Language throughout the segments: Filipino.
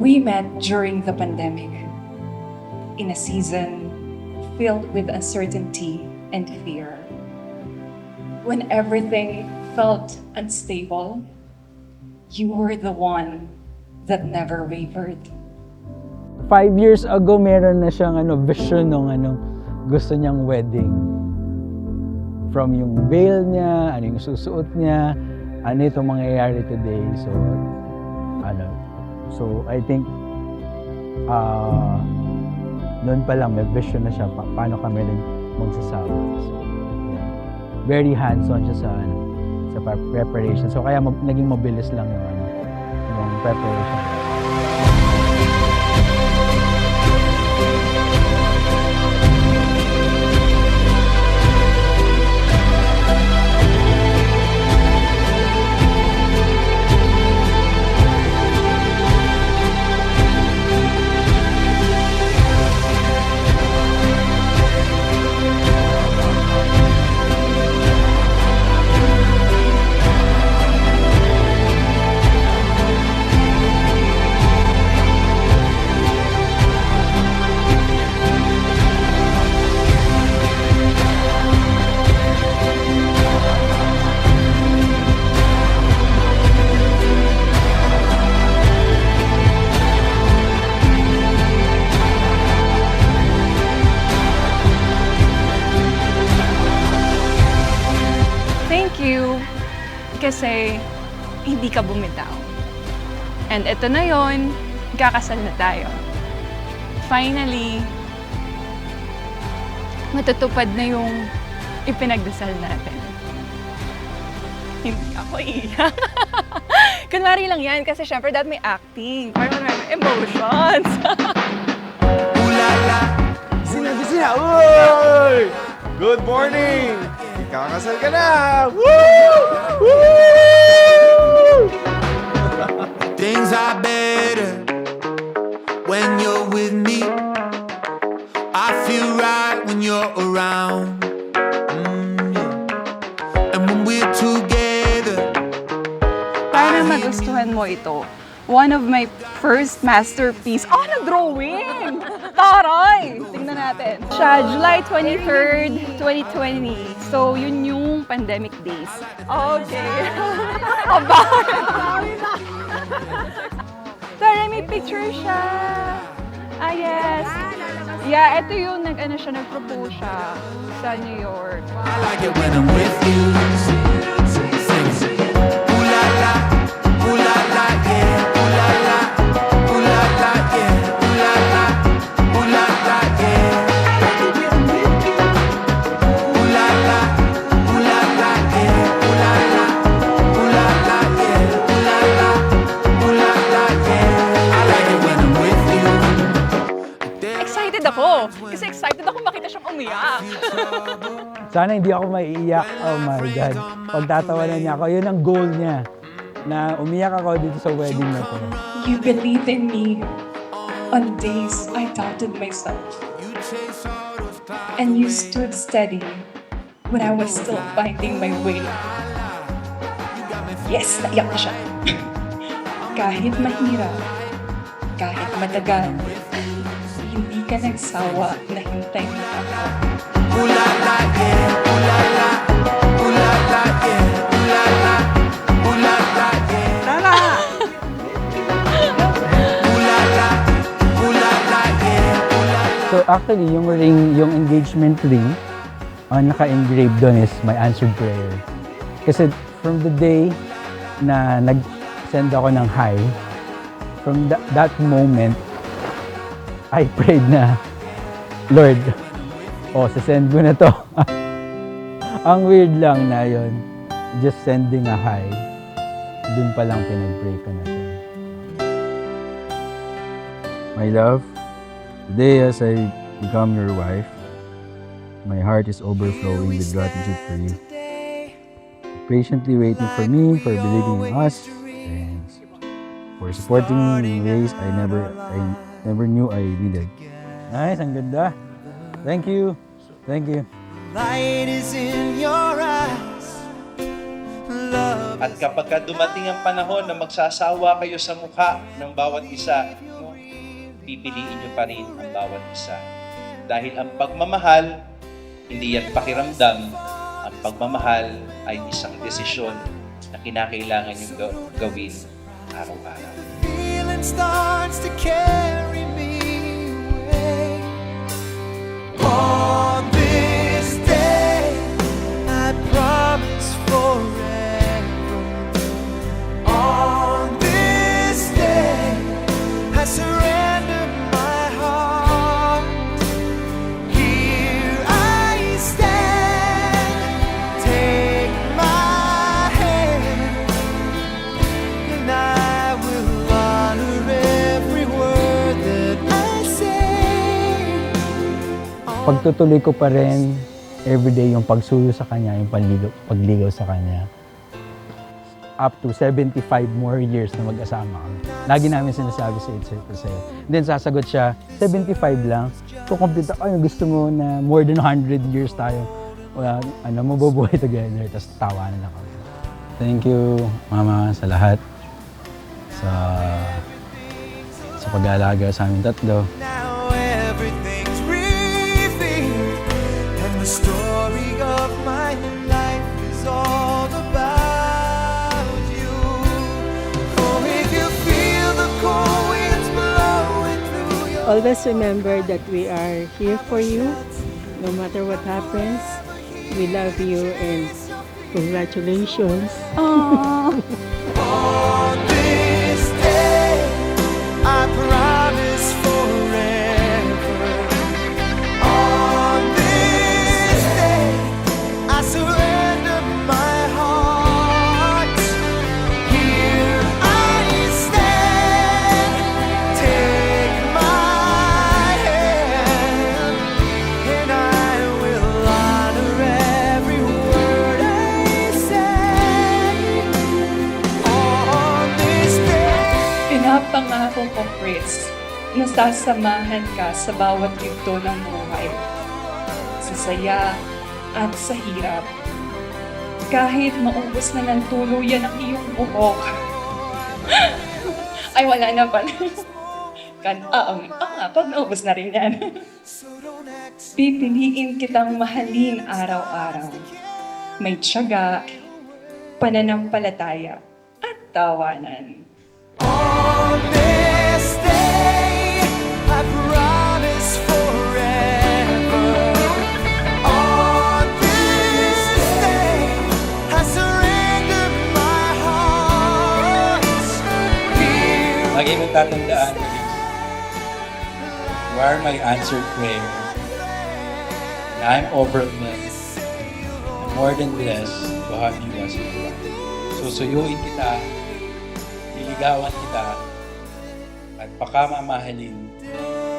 We met during the pandemic, in a season filled with uncertainty and fear. When everything felt unstable, you were the one that never wavered. 5 years ago, meron na siyang vision ng gusto niyang wedding. From yung veil niya, ano yung susuot niya, ano itong mangyayari today. So I think noon pa lang may vision na siya paano kami magsasama. So, yeah. Very hands-on siya sa preparation. So kaya naging mabilis lang yung preparation. Thank you kasi hindi ka bumitaw. And ito na yon, kakasal na tayo. Finally, matutupad na yung ipinagdasal natin. Hindi ako iiyak. Kunwari lang yan kasi syempre that may acting. Parang may emotions. Ulala! Sinabi! Uy! Good morning! Kakasal ka na! Woo! Woo! Things are better when you're with me. I feel right when you're around. Yeah. And when we're together, Para magustuhan mo ito, one of my first masterpiece. Oh, na-drawing! Taray! Tingnan natin. Siya, July 23rd, 2020. So, yun yung pandemic days. Okay. Aba! Taray, may picture siya. Ah, yes. Yeah, ito yung nag-propose siya sa New York. I like it when I'm with you. Sing it. Ooh la la, ooh la la, yeah. Ooh la la, ooh la la, yeah. Ooh la la, ooh la la, yeah. Ooh la la, ooh la la, yeah. Ooh la la, ooh la la, yeah. Ooh la la, ooh la la, yeah. I like it when I'm with you. Excited ako! Kasi excited ako makita siyang umiyak. Sana hindi ako maiiyak. Oh my God. Pagtatawanan niya ako, yun ang goal niya. Na umiyak ako dito sa wedding na to. You believed in me on days I doubted myself. And you stood steady when I was still finding my way. Yes, naiyak na siya. Kahit mahirap, kahit matagal, hindi ka nagsawa na hintayin ako. Ooh la la, yeah. Ooh la la, ooh la la, yeah. Ooh la la, ooh la la, yeah. Tara! Ooh la la, ooh la la, yeah. Ooh la la. So actually, yung ring, yung engagement ring, ang naka-engrave doon is my answered prayer. Kasi from the day na nag-send ako ng hi, from that moment, I prayed na, Lord, sasend ko na to. Ang weird lang na yun, just sending a hi, dun pa lang pinag-pray ko na siya. My love, today as I become your wife, my heart is overflowing with gratitude for you. Patiently waiting for me, for believing in us, and for supporting me in ways I never knew I needed. Nice, ang ganda. Thank you. Thank you. Light is in your eyes. Love At kapag dumating ang panahon na magsasawa kayo sa mukha ng bawat isa, pipiliin niyo pa rin ang bawat isa. Dahil ang pagmamahal, hindi yan pakiramdam. Ang pagmamahal ay isang desisyon na kinakailangan niyong gawin araw-araw. Feeling starts to carry me away. On this day, I promise forever. On this day, I surrender my heart. Here I stand. Take my hand, and I will honor every word that I say. Pagtutuloy ko pa rin everyday yung pagsuyo sa kanya, yung pagligaw sa kanya. Up to 75 more years na mag-asama kami. Lagi namin sinasabi sa It's Circle sa'yo. Then sasagot siya, 75 lang. Kung complete ay gusto mo na more than 100 years tayo, mabubuhay together. Tapos tawanan na kami. Thank you, Mama, sa lahat. Sa pag-aalaga sa aming tatlo. Now everything's revealed, and the story of my life is all about you. Oh, if you feel the cold winds blowing through your Always remember that we are here for you, no matter what happens. We love you and congratulations. Aww. On this day, I promise forever. On this day, I surrender my heart. Here I stand. Take my hand, and I will honor every word I say. On this day. Pinapangako ko, Chris, na sasamahan ka sa bawat yugto ng buhay. Sa saya at sa hirap. Kahit maubos na ng tuluyan ang iyong buhok. Ay, wala na pala. Pag naubos na rin yan. Pipiliin kitang mahalin araw-araw. May tiyaga, pananampalataya, at tawanan. On this day, I promise forever. On this day, I surrender my heart. Here Lagi mong tatandaan, Elise, you are my answered prayer. And I'm overwhelmed and more than blessed to have you as my wife. Susuyuin kita, liligawan kita, at pakamamahalin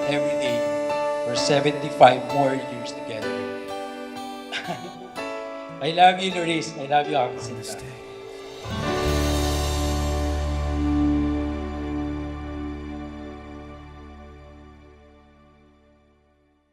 every day for 75 more years together. I love you, Loris. I love you, Uncle Sinta.